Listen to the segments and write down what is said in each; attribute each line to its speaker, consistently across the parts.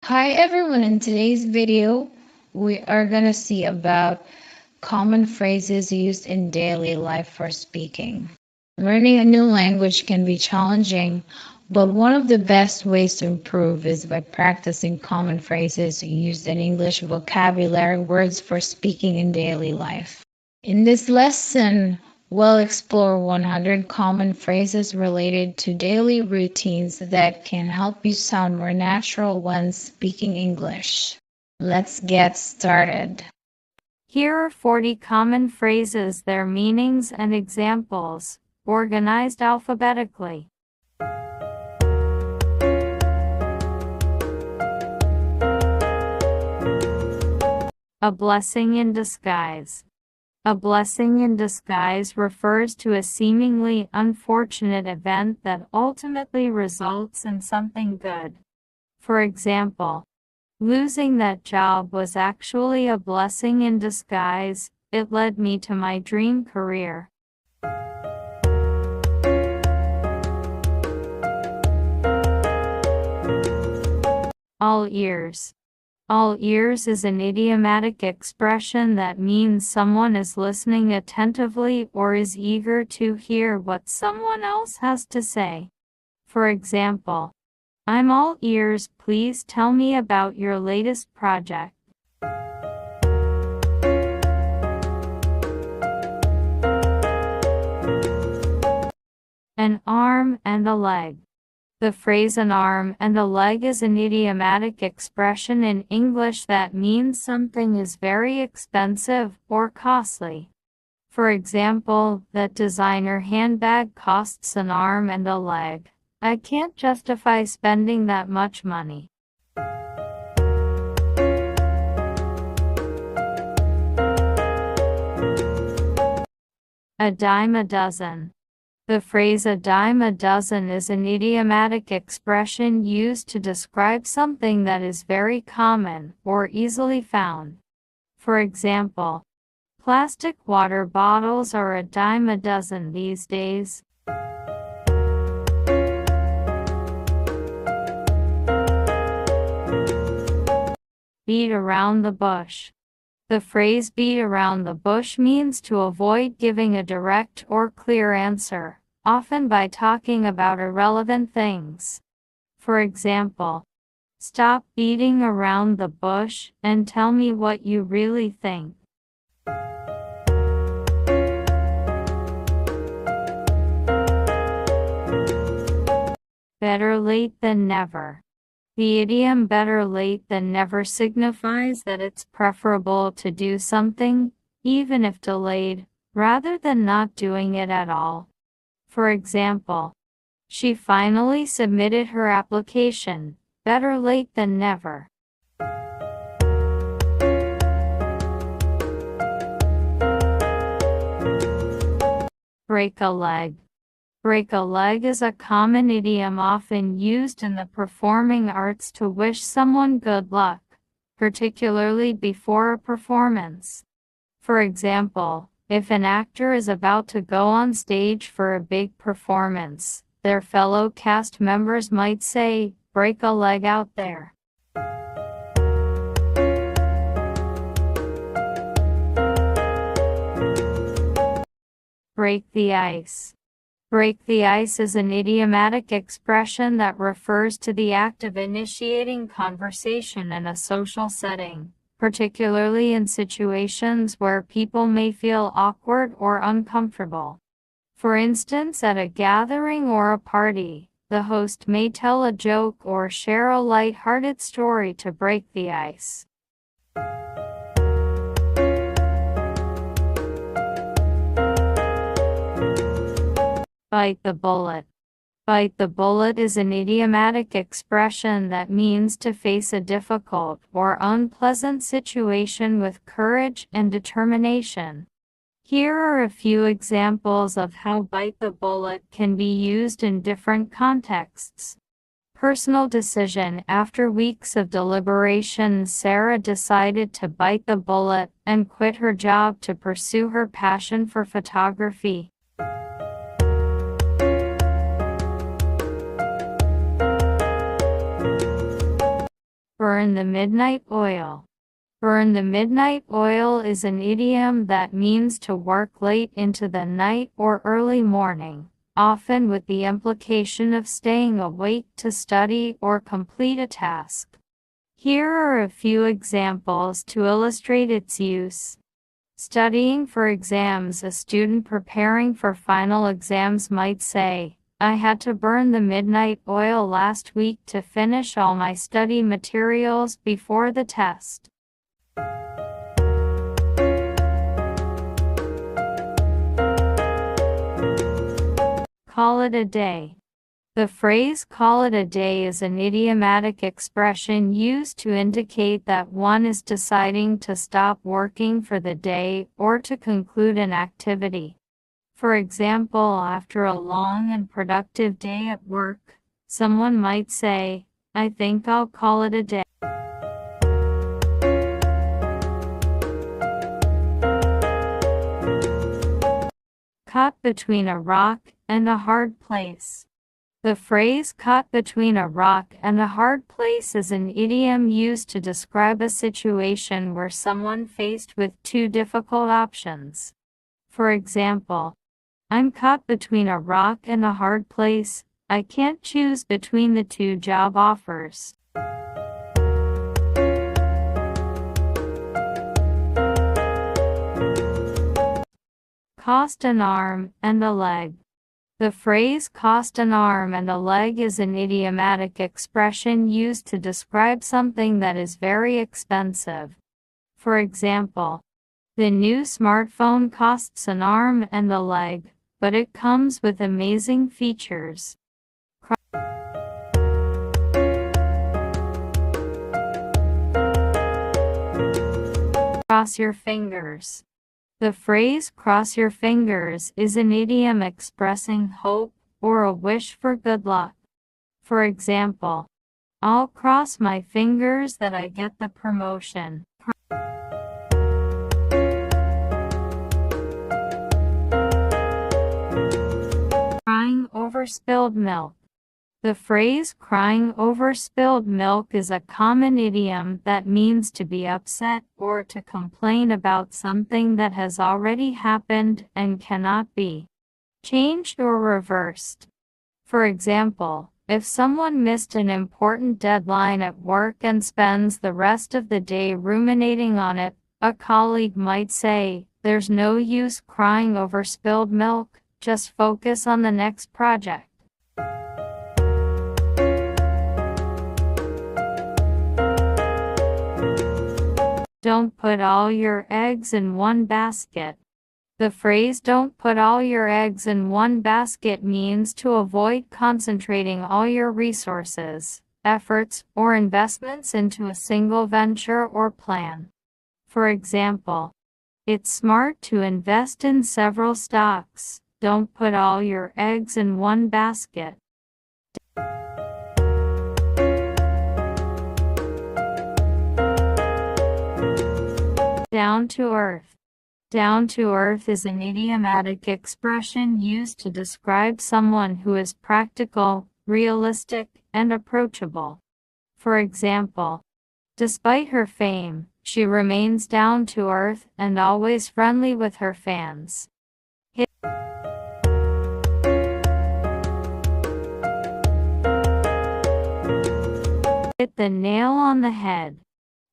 Speaker 1: Hi everyone, in today's video, we are going to see about common phrases used in daily life for speaking. Learning a new language can be challenging, but one of the best ways to improve is by practicing common phrases used in English vocabulary words for speaking in daily life. In this lesson, we'll explore 100 common phrases related to daily routines that can help you sound more natural when speaking English. Let's get started.
Speaker 2: Here are 40 common phrases, their meanings and examples, organized alphabetically. A blessing in disguise. A blessing in disguise refers to a seemingly unfortunate event that ultimately results in something good. For example, losing that job was actually a blessing in disguise. It led me to my dream career. All ears. All ears is an idiomatic expression that means someone is listening attentively or is eager to hear what someone else has to say. For example, I'm all ears, please tell me about your latest project. An arm and a leg. The phrase an arm and a leg is an idiomatic expression in English that means something is very expensive or costly. For example, that designer handbag costs an arm and a leg. I can't justify spending that much money. A dime a dozen. The phrase a dime a dozen is an idiomatic expression used to describe something that is very common or easily found. For example, plastic water bottles are a dime a dozen these days. Beat around the bush. The phrase beat around the bush means to avoid giving a direct or clear answer, often by talking about irrelevant things. For example, stop beating around the bush and tell me what you really think. Better late than never. The idiom better late than never signifies that it's preferable to do something, even if delayed, rather than not doing it at all. For example, she finally submitted her application, better late than never. Break a leg. Break a leg is a common idiom often used in the performing arts to wish someone good luck, particularly before a performance. For example, if an actor is about to go on stage for a big performance, their fellow cast members might say, "Break a leg out there." Break the ice. Break the ice is an idiomatic expression that refers to the act of initiating conversation in a social setting, particularly in situations where people may feel awkward or uncomfortable. For instance, at a gathering or a party, the host may tell a joke or share a light-hearted story to break the ice. Bite the bullet. Bite the bullet is an idiomatic expression that means to face a difficult or unpleasant situation with courage and determination. Here are a few examples of how bite the bullet can be used in different contexts. Personal decision. After weeks of deliberation, Sarah decided to bite the bullet and quit her job to pursue her passion for photography. Burn the midnight oil. Burn the midnight oil is an idiom that means to work late into the night or early morning, often with the implication of staying awake to study or complete a task. Here are a few examples to illustrate its use. Studying for exams. A student preparing for final exams might say, "I had to burn the midnight oil last week to finish all my study materials before the test." Call it a day. The phrase "call it a day" is an idiomatic expression used to indicate that one is deciding to stop working for the day or to conclude an activity. For example, after a long and productive day at work, someone might say, "I think I'll call it a day." Caught between a rock and a hard place. The phrase "caught between a rock and a hard place" is an idiom used to describe a situation where someone faced with two difficult options. For example, "I'm caught between a rock and a hard place. I can't choose between the two job offers." Cost an arm and a leg. The phrase "cost an arm and a leg" is an idiomatic expression used to describe something that is very expensive. For example, "The new smartphone costs an arm and a leg, but it comes with amazing features." Cross your fingers. The phrase "cross your fingers" is an idiom expressing hope or a wish for good luck. For example, "I'll cross my fingers that I get the promotion." Crying over spilled milk. The phrase "crying over spilled milk" is a common idiom that means to be upset or to complain about something that has already happened and cannot be changed or reversed. For example, if someone missed an important deadline at work and spends the rest of the day ruminating on it, a colleague might say, "There's no use crying over spilled milk, just focus on the next project." Don't put all your eggs in one basket. The phrase "don't put all your eggs in one basket" means to avoid concentrating all your resources, efforts, or investments into a single venture or plan. For example, "It's smart to invest in several stocks. Don't put all your eggs in one basket." Down to earth. Down to earth is an idiomatic expression used to describe someone who is practical, realistic, and approachable. For example, despite her fame, she remains down to earth and always friendly with her fans. Hit the nail on the head.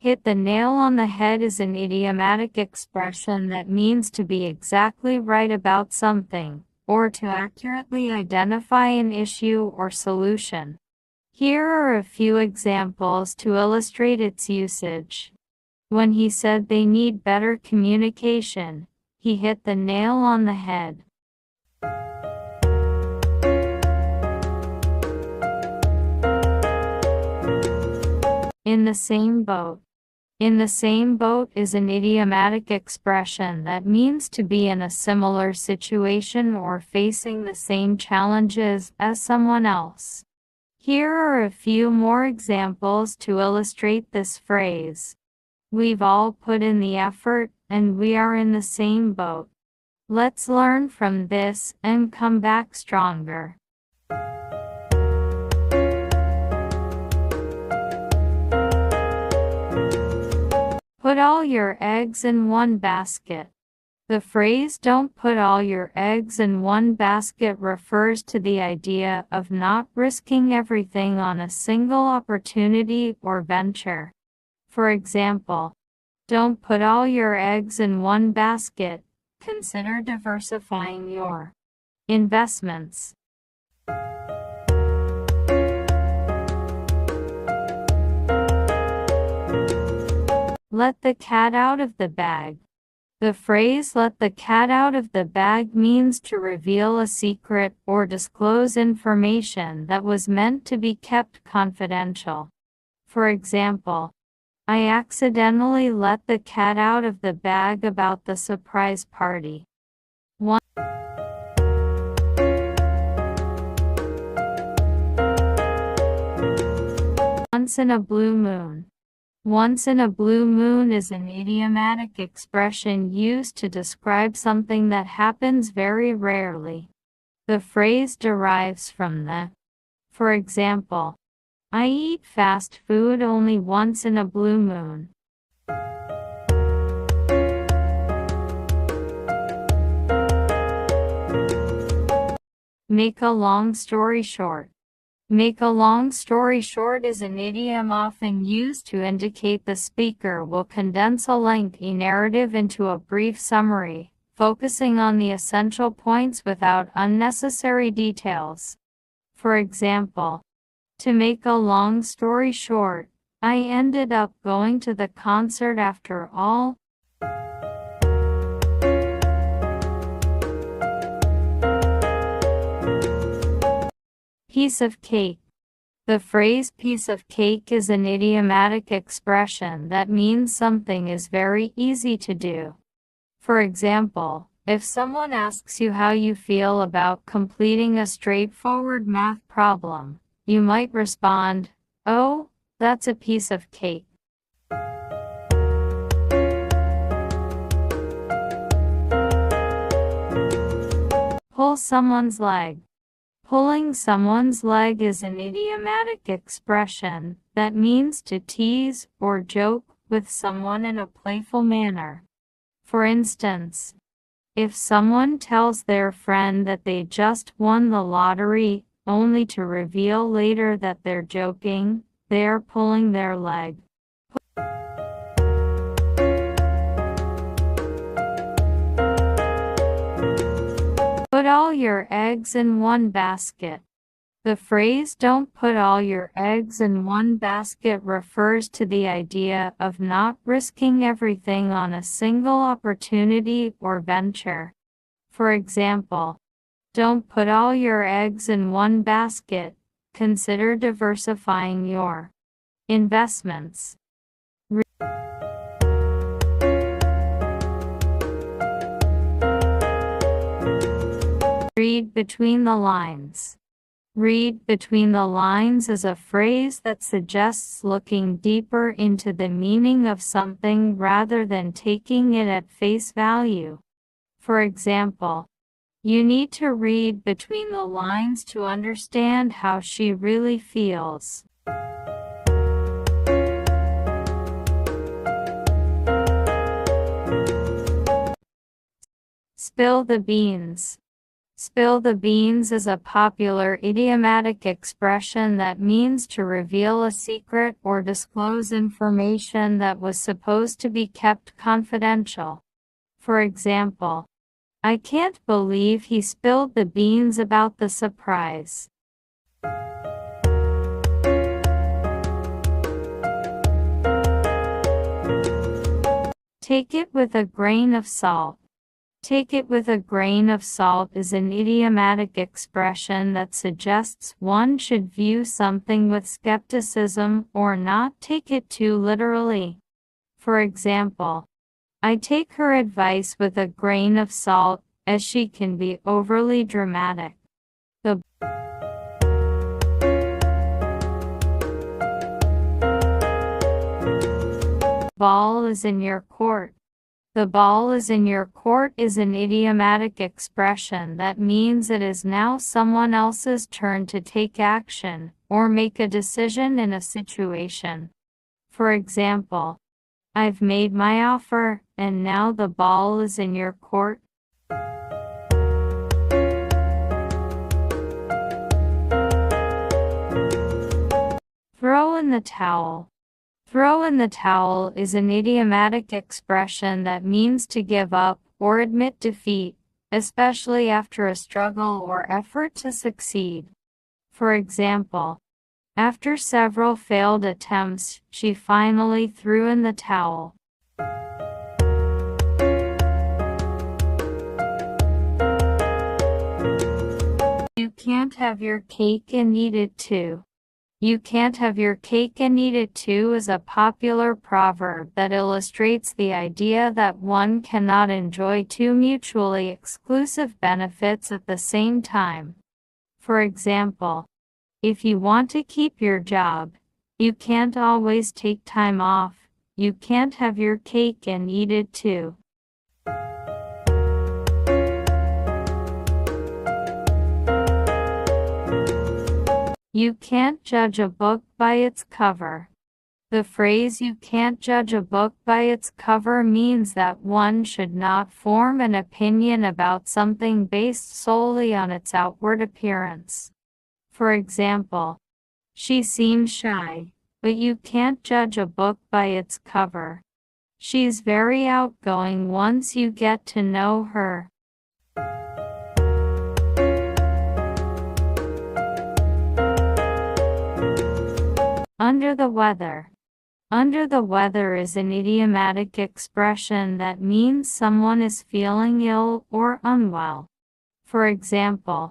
Speaker 2: Hit the nail on the head is an idiomatic expression that means to be exactly right about something, or to accurately identify an issue or solution. Here are a few examples to illustrate its usage. When he said they need better communication, he hit the nail on the head. In the same boat. In the same boat is an idiomatic expression that means to be in a similar situation or facing the same challenges as someone else. Here are a few more examples to illustrate this phrase. We've all put in the effort, and we are in the same boat. Let's learn from this and come back stronger. put all your eggs in one basket. The phrase "don't put all your eggs in one basket" refers to the idea of not risking everything on a single opportunity or venture. For example, don't put all your eggs in one basket. Consider diversifying your investments. Let the cat out of the bag. The phrase "let the cat out of the bag" means to reveal a secret or disclose information that was meant to be kept confidential. For example, I accidentally let the cat out of the bag about the surprise party. Once in a blue moon. Once in a blue moon is an idiomatic expression used to describe something that happens very rarely. The phrase derives from the, for example, I eat fast food only once in a blue moon. Make a long story short. Make a long story short is an idiom often used to indicate the speaker will condense a lengthy narrative into a brief summary, focusing on the essential points without unnecessary details. For example, to make a long story short, I ended up going to the concert after all. Piece of cake. The phrase "piece of cake" is an idiomatic expression that means something is very easy to do. For example, if someone asks you how you feel about completing a straightforward math problem, you might respond, "Oh, that's a piece of cake." Pull someone's leg. Pulling someone's leg is an idiomatic expression that means to tease or joke with someone in a playful manner. For instance, if someone tells their friend that they just won the lottery, only to reveal later that they're joking, they're pulling their leg. Put all your eggs in one basket. The phrase "don't put all your eggs in one basket" refers to the idea of not risking everything on a single opportunity or venture. For example, don't put all your eggs in one basket. Consider diversifying your investments. Read between the lines. Read between the lines is a phrase that suggests looking deeper into the meaning of something rather than taking it at face value. For example, you need to read between the lines to understand how she really feels. Spill the beans. Spill the beans is a popular idiomatic expression that means to reveal a secret or disclose information that was supposed to be kept confidential. For example, I can't believe he spilled the beans about the surprise. Take it with a grain of salt. Take it with a grain of salt is an idiomatic expression that suggests one should view something with skepticism or not take it too literally. For example, I take her advice with a grain of salt, as she can be overly dramatic. The ball is in your court. The ball is in your court is an idiomatic expression that means it is now someone else's turn to take action or make a decision in a situation. For example, I've made my offer, and now the ball is in your court. Throw in the towel. Throw in the towel is an idiomatic expression that means to give up or admit defeat, especially after a struggle or effort to succeed. For example, after several failed attempts, she finally threw in the towel. You can't have your cake and eat it too. You can't have your cake and eat it too is a popular proverb that illustrates the idea that one cannot enjoy two mutually exclusive benefits at the same time. For example, if you want to keep your job, you can't always take time off. You can't have your cake and eat it too. You can't judge a book by its cover. The phrase "you can't judge a book by its cover" means that one should not form an opinion about something based solely on its outward appearance. For example, she seems shy, but you can't judge a book by its cover. She's very outgoing once you get to know her. Under the weather. Under the weather is an idiomatic expression that means someone is feeling ill or unwell. For example,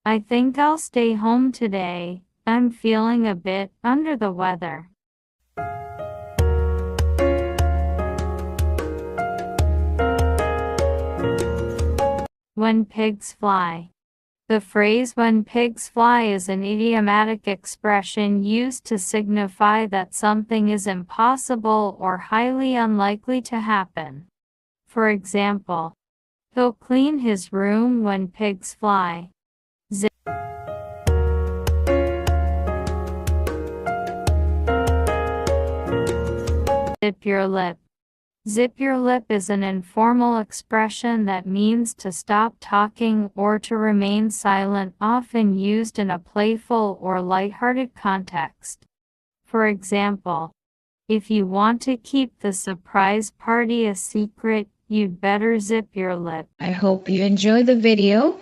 Speaker 2: I think I'll stay home today. I'm feeling a bit under the weather. When pigs fly. The phrase "when pigs fly" is an idiomatic expression used to signify that something is impossible or highly unlikely to happen. For example, he'll clean his room when pigs fly. Zip your lip. Zip your lip is an informal expression that means to stop talking or to remain silent, often used in a playful or lighthearted context. For example, if you want to keep the surprise party a secret, you'd better zip your lip.
Speaker 1: I hope you enjoyed the video.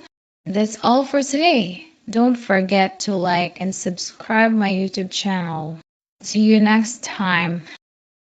Speaker 1: That's all for today. Don't forget to like and subscribe my YouTube channel. See you next time.